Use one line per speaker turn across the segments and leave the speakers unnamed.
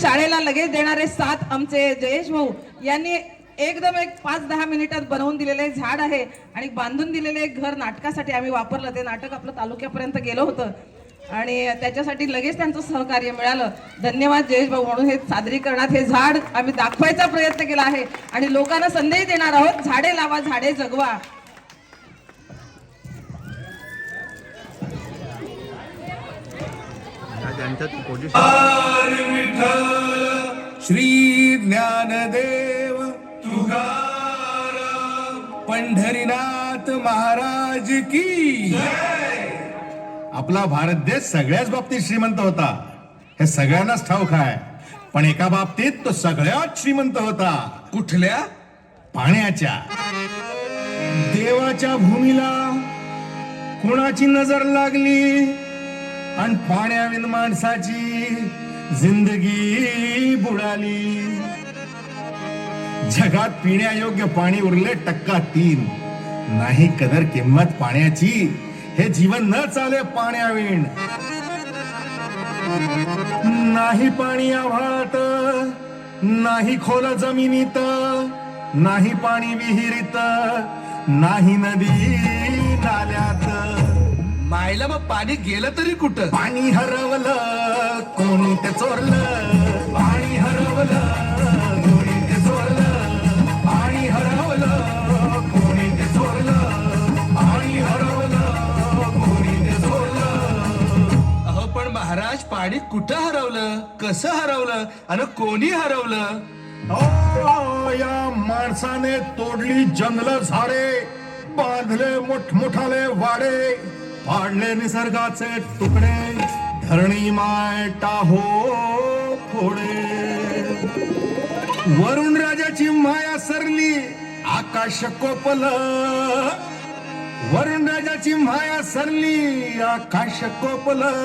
शाळेला लगेच देणारे साथ आमचे जयेश भाऊ यांनी एकदम एक 5-10 मिनिटात बनवून दिलेले झाड आहे आणि बांधून दिलेले एक घर नाटकासाठी आम्ही वापरलं. ते नाटक आपलं तालुक्यापर्यंत गेलं होतं आणि त्याच्यासाठी लगेच त्यांचं सहकार्य मिळालं. धन्यवाद जयेश भाऊ. म्हणून हे सादरीकरणात हे झाड आम्ही दाखवायचा प्रयत्न केला आहे आणि लोकांना संदेश देणार आहोत, झाडे लावा, झाडे जगवा.
श्री ज्ञानदेव तुकाराम पंढरीनाथ महाराज की
आपला भारत देश सगळ्याच बाबतीत श्रीमंत होता, हे सगळ्यांनाच ठाऊक आहे. पण एका बाबतीत तो सगळ्यात श्रीमंत होता.
कुठल्या?
पाण्याच्या. देवाच्या भूमीला कुणाची नजर लागली आणि पाण्याविन माणसाची जिंदगी बुडाली. जगात पिण्यायोग्य पाणी उरले 3%. नाही कदर किंमत पाण्याची, हे जीवन न चाले पाण्याविण. नाही पाणी आभाळात, नाही खोल जमिनीत, नाही पाणी विहिरीत, नाही नदी नाल्यात.
मायला मग पाणी गेलं तरी कुठं?
पाणी हरवलं कोणी ते चोरलं. पाणी हरवलं कोणी ते चोरलं. पाणी हरवलं कोणी ते चोरलं. पाणी हरवलं कोणी ते चोरलं.
अहो पण महाराज, पाणी कुठं हरवलं, कसं हरवलं आणि कोणी हरवलं?
या माणसाने तोडली जंगल झाडे, बांधले मोठमोठाले वाडे, पाडले निसर्गाचे तुकडे, धरणी माय टाहो फोडे. वरुण राजाची माया सरली, आकाश कोपलं. वरुण राजाची माया सरली, आकाश कोपलं.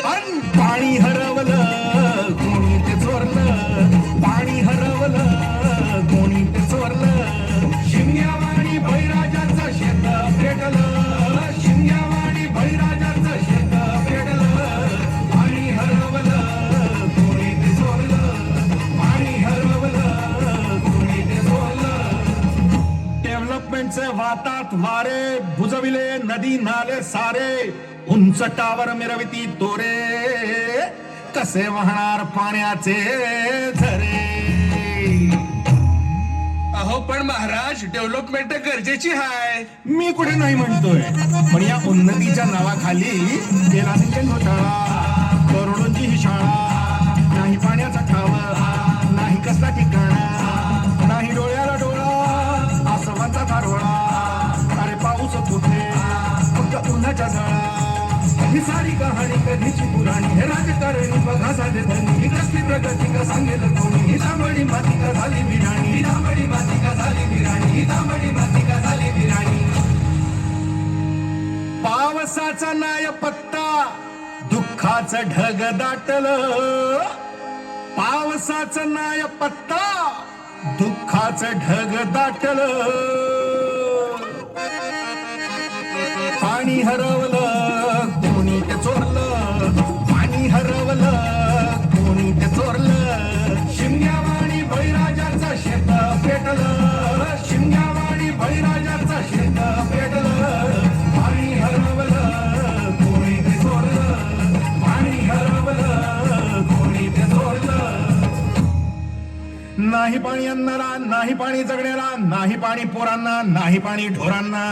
अन पाणी हरवलं कोणी ते चोरलं. पाणी हरवलं कोणी ते चोरलं. शिमग्यावाणी बळीराजाचं शेत पेटलं. शिमग्यावाणी बळीराजाचं शेत पेटलं. पाणी हरवलं कोणी ते चोरलं. पाणी हरवलं कोणी ते चोरलं. डेव्हलपमेंटचे वातात वारे, बुजविले नदी नाले सारे, उंच टावर मिरविती तोरे, कसे वाहणार पाण्याचे झरे.
अहो पण महाराज, डेव्हलपमेंट गरजेची आहे.
मी कुठे नाही म्हणतोय, पण या उन्नतीच्या नावाखाली केला सिंचन घोटाळा, करोडोंची ही शाळा. नाही पाण्याचा ठाव, नाही कसला ठिकाणा, नाही डोळ्याला डोळा, आसवांचा धारोळा. अरे पाऊस कुठे, फक्त उन्हाच्या झळा. ही सारी कहाणी कधीची पुराणी, हे राजकारणी बघा साधे धनी. ही कसली प्रगती का सांगेल कोणी, ही तांबडी माती का झाली विराणी. ही तांबडी माती का झाली विराणी. ही तांबडी माती का झाली विराणी. पावसाचा नाय पत्ता, दुःखाचं ढग दाटलं. पावसाचं नाय पत्ता, दुःखाचं ढग दाटलं. पाणी हरवलं कोणी ते चोरलं. पाणी हरवलं कोणी ते चोरलं. शिमग्यावाणी बळीराजाचं शेत पेटलं. शिमग्यावाणी बळीराजाचं शेत पेटलं. पाणी हरवलं कोणी ते चोरलं. पाणी हरवलं कोणी ते चोरलं. नाही पाणी अन्नाला, नाही पाणी जगण्याला, नाही पाणी पोरांना, नाही पाणी ढोरांना.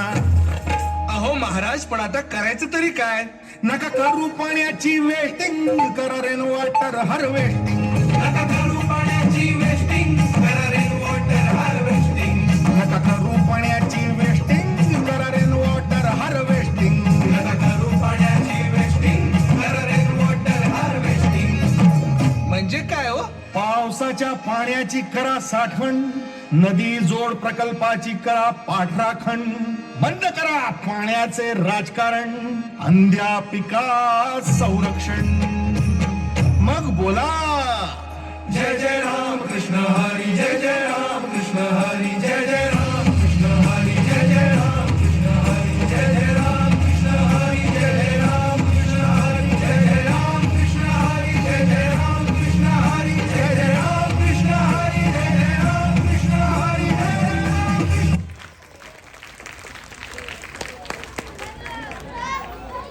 अहो महाराज, पण आता करायचं तरी काय?
नका करू पाण्याची वेस्टिंग, करा रेन वॉटर हार्वेस्टिंग.
नका करू पाण्याची वेस्टिंग, करा रेन वॉटर हार्वेस्टिंग.
नका करू पाण्याची वेस्टिंग, करा रेन वॉटर हार्वेस्टिंग.
नका करू पाण्याची वेस्टिंग, करा रेन वॉटर हार्वेस्टिंग. म्हणजे काय हो?
पावसाच्या पाण्याची करा साठवण, नदी जोड प्रकल्पाची करा पाठराखण. बंद करा पाण्याचे राजकारण, अंध्या पिका संरक्षण. मग बोला